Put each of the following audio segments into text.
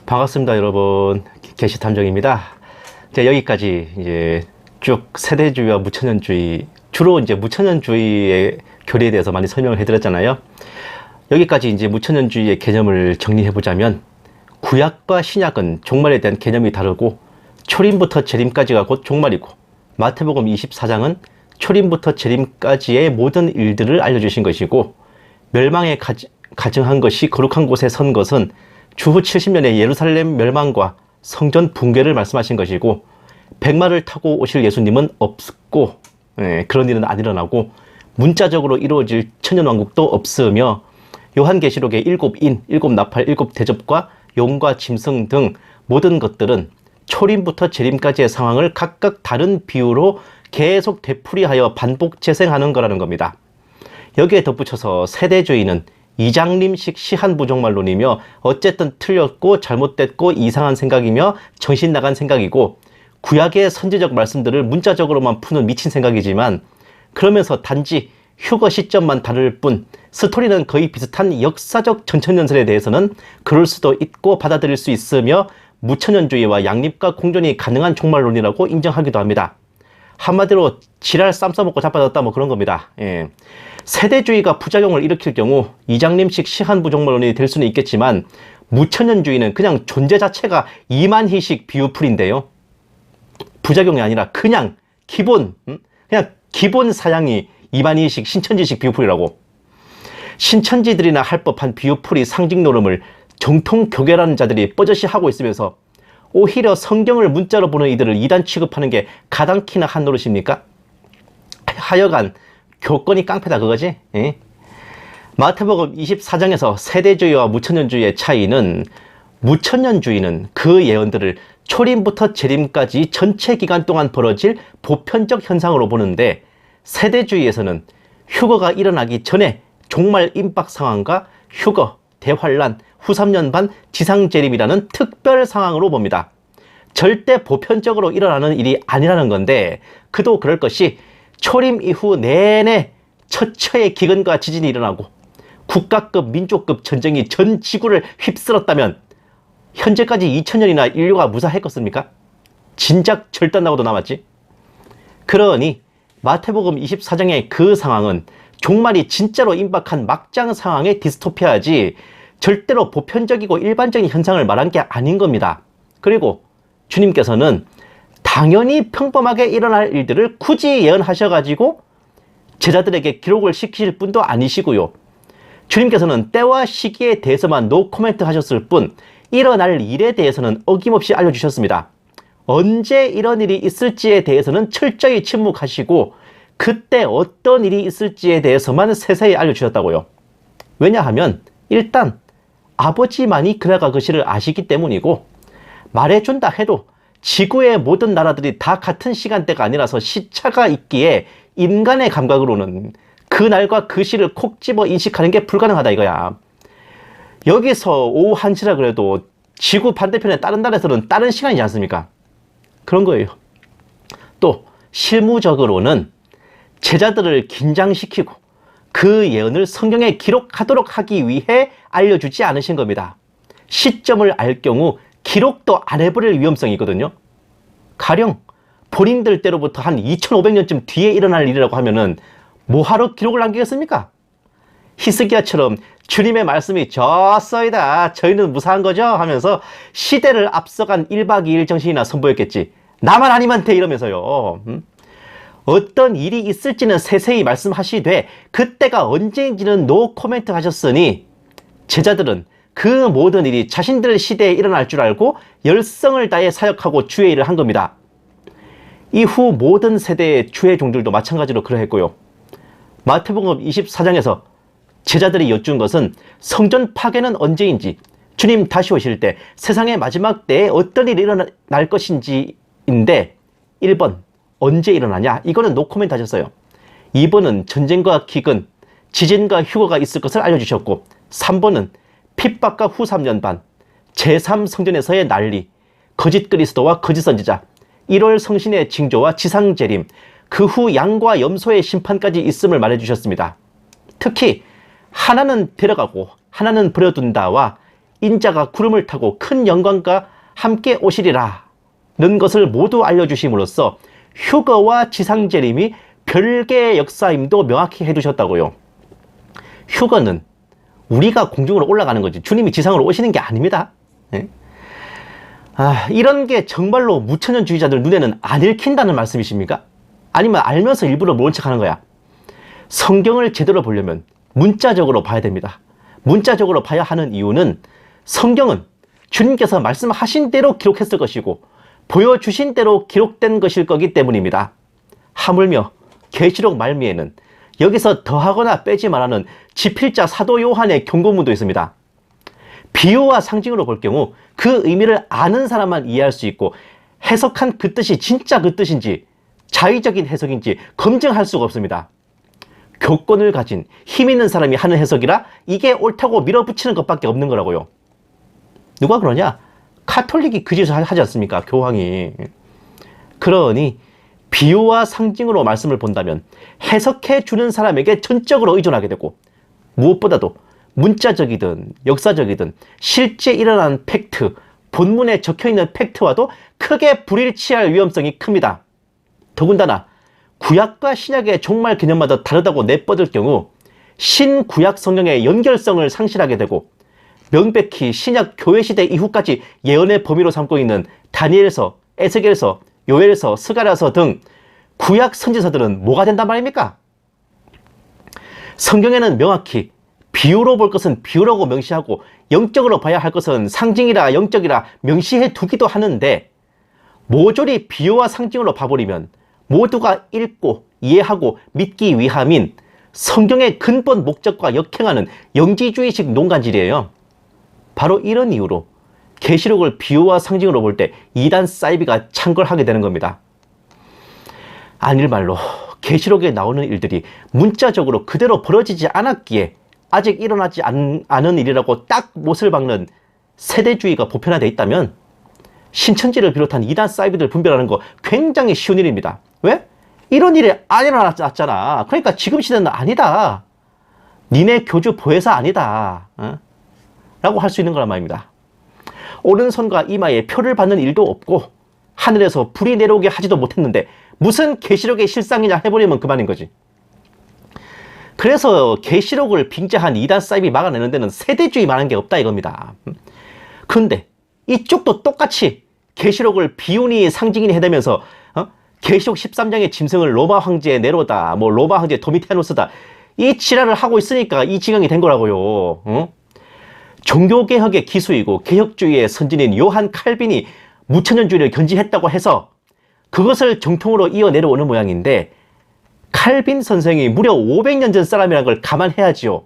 반갑습니다, 여러분. 게시탐정입니다. 여기까지 이제 쭉 세대주의와 무천년주의, 주로 이제 무천년주의의 교리에 대해서 많이 설명을 해드렸잖아요. 여기까지 이제 무천년주의의 개념을 정리해보자면, 구약과 신약은 종말에 대한 개념이 다르고, 초림부터 재림까지가 곧 종말이고, 마태복음 24장은 초림부터 재림까지의 모든 일들을 알려주신 것이고, 멸망에 가증한 것이 거룩한 곳에 선 것은 주후 70년의 예루살렘 멸망과 성전 붕괴를 말씀하신 것이고, 백마를 타고 오실 예수님은 없고, 그런 일은 안 일어나고, 문자적으로 이루어질 천년왕국도 없으며, 요한계시록의 일곱 인, 일곱 나팔, 일곱 대접과 용과 짐승 등 모든 것들은 초림부터 재림까지의 상황을 각각 다른 비유로 계속 되풀이하여 반복 재생하는 거라는 겁니다. 여기에 덧붙여서 세대주의는 이장님식 시한부종말론이며 어쨌든 틀렸고 잘못됐고 이상한 생각이며 정신 나간 생각이고, 구약의 선지적 말씀들을 문자적으로만 푸는 미친 생각이지만, 그러면서 단지 휴거 시점만 다를 뿐 스토리는 거의 비슷한 역사적 전천년설에 대해서는 그럴 수도 있고 받아들일 수 있으며, 무천년주의와 양립과 공존이 가능한 종말론이라고 인정하기도 합니다. 한마디로 지랄 쌈 싸먹고 자빠졌다 뭐 그런 겁니다. 세대주의가 부작용을 일으킬 경우 이장님식 시한부종말론이 될 수는 있겠지만, 무천년주의는 그냥 존재 자체가 이만희식 비유풀인데요, 부작용이 아니라 그냥 기본 사양이 이만희식 신천지식 비유풀이라고. 신천지들이나 할 법한 비유풀이 상징 노름을 정통 교계라는 자들이 뻐젓이 하고 있으면서, 오히려 성경을 문자로 보는 이들을 이단 취급하는 게 가당키나 한 노릇입니까? 하여간 교권이 깡패다 그거지? 마태복음 24장에서 세대주의와 무천년주의의 차이는, 무천년주의는 그 예언들을 초림부터 재림까지 전체 기간 동안 벌어질 보편적 현상으로 보는데, 세대주의에서는 휴거가 일어나기 전에 종말 임박 상황과 휴거, 대환란, 후 3년 반 지상재림이라는 특별 상황으로 봅니다. 절대 보편적으로 일어나는 일이 아니라는 건데, 그도 그럴 것이 초림 이후 내내 처처의 기근과 지진이 일어나고 국가급 민족급 전쟁이 전 지구를 휩쓸었다면 현재까지 2000년이나 인류가 무사했겠습니까? 진작 절단나고도 남았지. 그러니 마태복음 24장의 그 상황은 종말이 진짜로 임박한 막장 상황의 디스토피아지, 절대로 보편적이고 일반적인 현상을 말한 게 아닌 겁니다. 그리고 주님께서는 당연히 평범하게 일어날 일들을 굳이 예언하셔가지고 제자들에게 기록을 시키실 분도 아니시고요. 주님께서는 때와 시기에 대해서만 노 코멘트 하셨을 뿐, 일어날 일에 대해서는 어김없이 알려주셨습니다. 언제 이런 일이 있을지에 대해서는 철저히 침묵하시고, 그때 어떤 일이 있을지에 대해서만 세세히 알려주셨다고요. 왜냐하면 일단 아버지만이 그날과 그 시를 아시기 때문이고, 말해준다 해도 지구의 모든 나라들이 다 같은 시간대가 아니라서 시차가 있기에 인간의 감각으로는 그날과 그 시를 콕 집어 인식하는 게 불가능하다 이거야. 여기서 오후 1시라 그래도 지구 반대편의 다른 나라에서는 다른 시간이지 않습니까? 그런 거예요. 또 실무적으로는 제자들을 긴장시키고 그 예언을 성경에 기록하도록 하기 위해 알려주지 않으신 겁니다. 시점을 알 경우 기록도 안 해버릴 위험성이 있거든요. 가령 본인들 때로부터 한 2500년쯤 뒤에 일어날 일이라고 하면은 뭐하러 기록을 남기겠습니까? 히스기야처럼 주님의 말씀이 좋소이다, 저희는 무사한 거죠 하면서 시대를 앞서간 1박 2일 정신이나 선보였겠지. 나만 아니면 돼 이러면서요. 어떤 일이 있을지는 세세히 말씀하시되 그때가 언제인지는 노 코멘트 하셨으니, 제자들은 그 모든 일이 자신들 시대에 일어날 줄 알고 열성을 다해 사역하고 주의 일을 한 겁니다. 이후 모든 세대의 주의 종들도 마찬가지로 그러했고요. 마태복음 24장에서 제자들이 여쭌 것은 성전 파괴는 언제인지, 주님 다시 오실 때 세상의 마지막 때에 어떤 일이 일어날 것인지인데, 1번 언제 일어나냐, 이거는 노코멘트 하셨어요. 2번은 전쟁과 기근, 지진과 휴거가 있을 것을 알려주셨고, 3번은 핍박과 후 3년 반, 제3성전에서의 난리, 거짓 그리스도와 거짓 선지자, 1월 성신의 징조와 지상재림, 그 후 양과 염소의 심판까지 있음을 말해주셨습니다. 특히 하나는 데려가고 하나는 버려둔다와 인자가 구름을 타고 큰 영광과 함께 오시리라 는 것을 모두 알려주심으로써 휴거와 지상재림이 별개의 역사임도 명확히 해두셨다고요. 휴거는 우리가 공중으로 올라가는 거지 주님이 지상으로 오시는 게 아닙니다. 예? 이런 게 정말로 무천년주의자들 눈에는 안 읽힌다는 말씀이십니까? 아니면 알면서 일부러 모른 척 하는 거야? 성경을 제대로 보려면 문자적으로 봐야 됩니다. 문자적으로 봐야 하는 이유는 성경은 주님께서 말씀하신 대로 기록했을 것이고 보여주신 대로 기록된 것일 거기 때문입니다. 하물며 계시록 말미에는 여기서 더하거나 빼지 말라는 지필자 사도 요한의 경고문도 있습니다. 비유와 상징으로 볼 경우 그 의미를 아는 사람만 이해할 수 있고 해석한 그 뜻이 진짜 그 뜻인지 자의적인 해석인지 검증할 수가 없습니다. 교권을 가진 힘 있는 사람이 하는 해석이라 이게 옳다고 밀어붙이는 것밖에 없는 거라고요. 누가 그러냐? 카톨릭이 그 짓을 하지 않습니까? 교황이. 그러니 비유와 상징으로 말씀을 본다면 해석해 주는 사람에게 전적으로 의존하게 되고 무엇보다도 문자적이든 역사적이든 실제 일어난 팩트, 본문에 적혀있는 팩트와도 크게 불일치할 위험성이 큽니다. 더군다나 구약과 신약의 종말 개념마다 다르다고 내뻗을 경우 신구약 성경의 연결성을 상실하게 되고 명백히 신약 교회시대 이후까지 예언의 범위로 삼고 있는 다니엘서, 에스겔서, 요엘서, 스가랴서 등 구약 선지서들은 뭐가 된단 말입니까? 성경에는 명확히 비유로 볼 것은 비유라고 명시하고 영적으로 봐야 할 것은 상징이라 영적이라 명시해 두기도 하는데 모조리 비유와 상징으로 봐버리면 모두가 읽고 이해하고 믿기 위함인 성경의 근본 목적과 역행하는 영지주의식 농간질이에요. 바로 이런 이유로 계시록을 비유와 상징으로 볼 때 이단 사이비가 창궐하게 되는 겁니다. 아닐 말로 계시록에 나오는 일들이 문자적으로 그대로 벌어지지 않았기에 아직 일어나지 않은 일이라고 딱 못을 박는 세대주의가 보편화되어 있다면 신천지를 비롯한 이단 사이비들 분별하는 거 굉장히 쉬운 일입니다. 왜? 이런 일이 안 일어났잖아. 그러니까 지금 시대는 아니다. 니네 교주 보혜사 아니다. 라고 할 수 있는 거란 말입니다. 오른손과 이마에 표를 받는 일도 없고 하늘에서 불이 내려오게 하지도 못했는데 무슨 계시록의 실상이냐 해버리면 그만인 거지. 그래서 계시록을 빙자한 이단 사이비 막아내는 데는 세대주의 말한 게 없다 이겁니다. 그런데 이쪽도 똑같이 계시록을 비유니 상징이니 해대면서 계시록 13장의 짐승을 로마 황제 네로다, 뭐 로마 황제 도미티아누스다 이 지랄을 하고 있으니까 이 지경이 된 거라고요. 종교개혁의 기수이고 개혁주의의 선진인 요한 칼빈이 무천년주의를 견지했다고 해서 그것을 정통으로 이어 내려오는 모양인데 칼빈 선생이 무려 500년 전 사람이라는 걸 감안해야지요.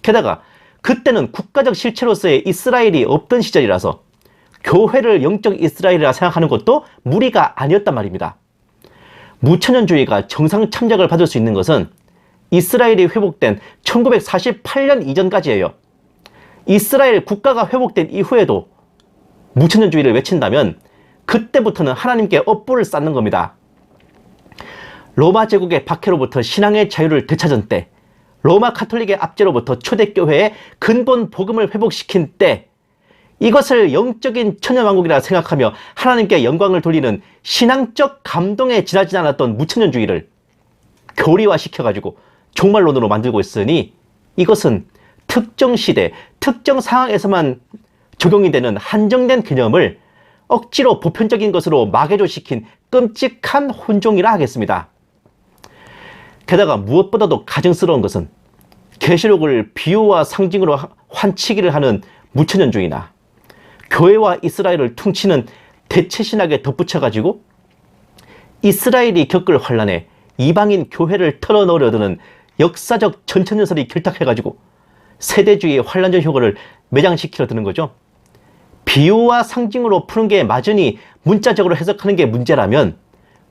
게다가 그때는 국가적 실체로서의 이스라엘이 없던 시절이라서 교회를 영적 이스라엘이라 생각하는 것도 무리가 아니었단 말입니다. 무천년주의가 정상 참작을 받을 수 있는 것은 이스라엘이 회복된 1948년 이전까지예요. 이스라엘 국가가 회복된 이후에도 무천년주의를 외친다면 그때부터는 하나님께 업보를 쌓는 겁니다. 로마 제국의 박해로부터 신앙의 자유를 되찾은 때, 로마 카톨릭의 압제로부터 초대교회의 근본 복음을 회복시킨 때, 이것을 영적인 천년왕국이라 생각하며 하나님께 영광을 돌리는 신앙적 감동에 지나지 않았던 무천년주의를 교리화시켜가지고 종말론으로 만들고 있으니 이것은 특정 시대, 특정 상황에서만 적용이 되는 한정된 개념을 억지로 보편적인 것으로 마개조시킨 끔찍한 혼종이라 하겠습니다. 게다가 무엇보다도 가증스러운 것은 계시록을 비유와 상징으로 환치기를 하는 무천년주의나 교회와 이스라엘을 퉁치는 대체신학에 덧붙여가지고 이스라엘이 겪을 환란에 이방인 교회를 털어넣으려 드는 역사적 전천연설이 결탁해가지고 세대주의의 환란적 효과를 매장시키려 드는 거죠. 비유와 상징으로 푸는 게 맞으니 문자적으로 해석하는 게 문제라면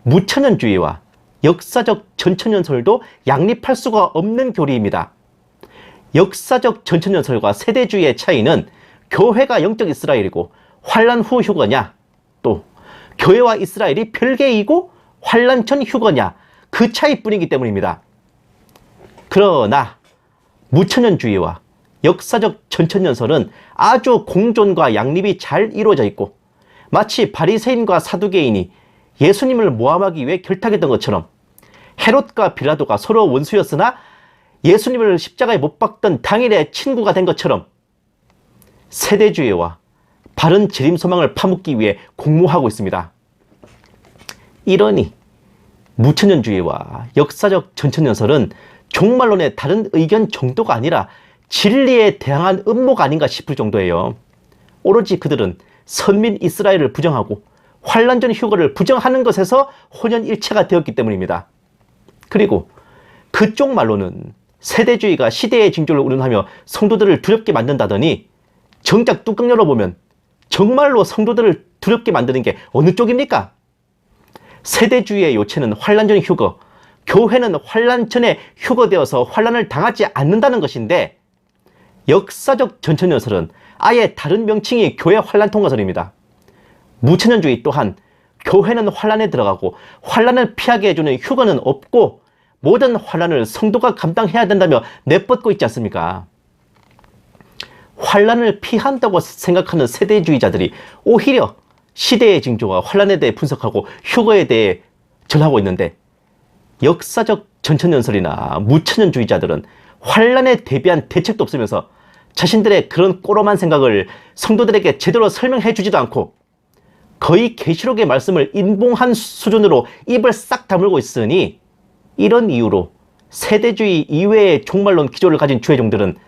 무천년주의와 역사적 전천연설도 양립할 수가 없는 교리입니다. 역사적 전천연설과 세대주의의 차이는 교회가 영적 이스라엘이고 환란 후 휴거냐, 또 교회와 이스라엘이 별개이고 환란 전 휴거냐, 그 차이뿐이기 때문입니다. 그러나 무천년주의와 역사적 전천연설은 아주 공존과 양립이 잘 이루어져 있고 마치 바리새인과 사두개인이 예수님을 모함하기 위해 결탁했던 것처럼 헤롯과 빌라도가 서로 원수였으나 예수님을 십자가에 못 박던 당일에 친구가 된 것처럼 세대주의와 바른 재림 소망을 파묻기 위해 공모하고 있습니다. 이러니 무천년주의와 역사적 전천연설은 종말론의 다른 의견 정도가 아니라 진리에 대항한 음모가 아닌가 싶을 정도예요. 오로지 그들은 선민 이스라엘을 부정하고 환란 전 휴거를 부정하는 것에서 혼연일체가 되었기 때문입니다. 그리고 그쪽 말로는 세대주의가 시대의 징조를 운운하며 성도들을 두렵게 만든다더니 정작 뚜껑 열어보면 정말로 성도들을 두렵게 만드는 게 어느 쪽입니까? 세대주의의 요체는 환란 전 휴거, 교회는 환란 전에 휴거되어서 환란을 당하지 않는다는 것인데 역사적 전천연설은 아예 다른 명칭이 교회 환란 통과설입니다. 무천년주의 또한 교회는 환란에 들어가고 환란을 피하게 해주는 휴거는 없고 모든 환란을 성도가 감당해야 된다며 내뻗고 있지 않습니까? 환란을 피한다고 생각하는 세대주의자들이 오히려 시대의 징조와 환란에 대해 분석하고 휴거에 대해 전하고 있는데 역사적 전천연설이나 무천년주의자들은 환란에 대비한 대책도 없으면서 자신들의 그런 꼬롬한 생각을 성도들에게 제대로 설명해 주지도 않고 거의 계시록의 말씀을 인봉한 수준으로 입을 싹 다물고 있으니 이런 이유로 세대주의 이외의 종말론 기조를 가진 주의종들은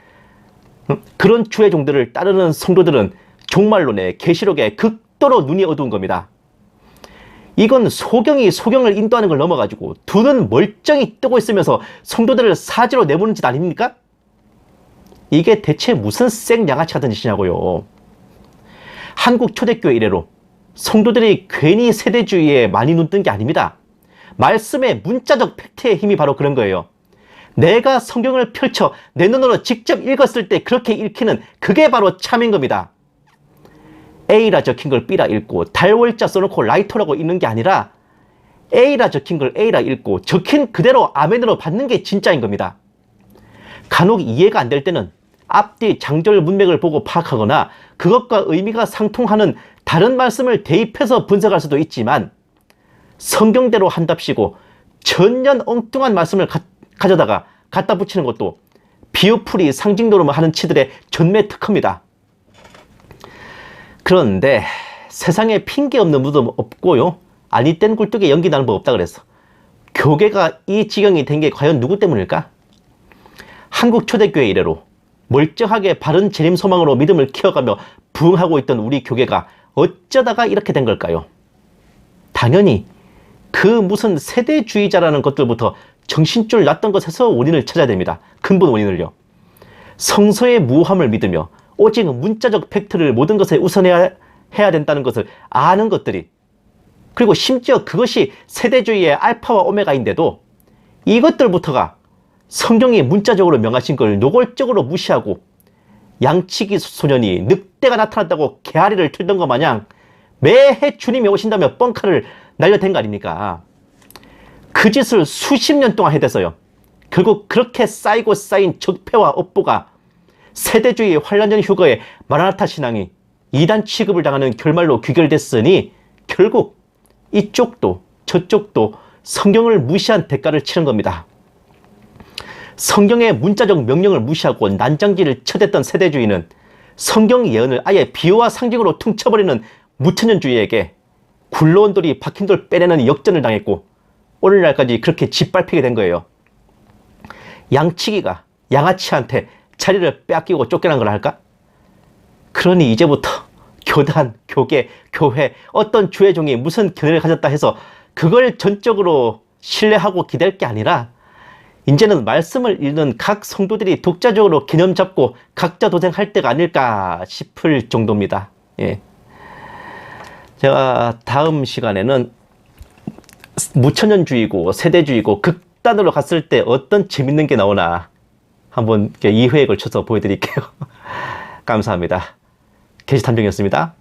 그런 주의종들을 따르는 성도들은 종말론에 계시록에 극도로 눈이 어두운 겁니다. 이건 소경이 소경을 인도하는 걸 넘어가지고 두 눈 멀쩡히 뜨고 있으면서 성도들을 사지로 내보는 짓 아닙니까? 이게 대체 무슨 쌩양아치 같은 짓이냐고요. 한국 초대교회 이래로 성도들이 괜히 세대주의에 많이 눈뜬 게 아닙니다. 말씀의 문자적 팩트의 힘이 바로 그런 거예요. 내가 성경을 펼쳐 내 눈으로 직접 읽었을 때 그렇게 읽히는 그게 바로 참인 겁니다. A라 적힌 걸 B라 읽고 달월자 써놓고 라이터라고 읽는 게 아니라 A라 적힌 걸 A라 읽고 적힌 그대로 아멘으로 받는 게 진짜인 겁니다. 간혹 이해가 안 될 때는 앞뒤 장절 문맥을 보고 파악하거나 그것과 의미가 상통하는 다른 말씀을 대입해서 분석할 수도 있지만 성경대로 한답시고 전혀 엉뚱한 말씀을 가져다가 갖다 붙이는 것도 비유풀이 상징노름을 하는 치들의 전매 특허입니다. 그런데 세상에 핑계 없는 무덤 없고요. 아니 땐 굴뚝에 연기 나는 법 없다 그랬어. 교계가 이 지경이 된 게 과연 누구 때문일까? 한국 초대교회 이래로 멀쩡하게 바른 재림 소망으로 믿음을 키워가며 부흥하고 있던 우리 교계가 어쩌다가 이렇게 된 걸까요? 당연히 그 무슨 세대주의자라는 것들부터 정신줄 났던 것에서 원인을 찾아야 됩니다. 근본 원인을요. 성서의 무함을 믿으며 오직 문자적 팩트를 모든 것에 우선해야 된다는 것을 아는 것들이 그리고 심지어 그것이 세대주의의 알파와 오메가인데도 이것들부터가 성경이 문자적으로 명하신 걸 노골적으로 무시하고 양치기 소년이 늑대가 나타났다고 개아리를 틀던 것 마냥 매해 주님이 오신다며 뻥카를 날려댄 거 아닙니까? 그 짓을 수십 년 동안 해대서요. 결국 그렇게 쌓이고 쌓인 적폐와 업보가 세대주의 환란전 휴거의 마라나타 신앙이 이단 취급을 당하는 결말로 귀결됐으니 결국 이쪽도 저쪽도 성경을 무시한 대가를 치른 겁니다. 성경의 문자적 명령을 무시하고 난장기를 쳐댔던 세대주의는 성경 예언을 아예 비유와 상징으로 퉁쳐버리는 무천년주의에게 굴러온 돌이 박힌 돌 빼내는 역전을 당했고 오늘날까지 그렇게 짓밟히게 된 거예요. 양치기가 양아치한테 자리를 빼앗기고 쫓겨난 걸 할까? 그러니 이제부터 교단, 교계, 교회 어떤 주의종이 무슨 견해를 가졌다 해서 그걸 전적으로 신뢰하고 기댈 게 아니라 이제는 말씀을 읽는 각 성도들이 독자적으로 개념 잡고 각자 도생할 때가 아닐까 싶을 정도입니다. 예. 제가 다음 시간에는 무천년주의고 세대주의고 극단으로 갔을 때 어떤 재밌는 게 나오나 한번 2회에 걸쳐서 보여드릴게요. 감사합니다. 게시탐정이었습니다.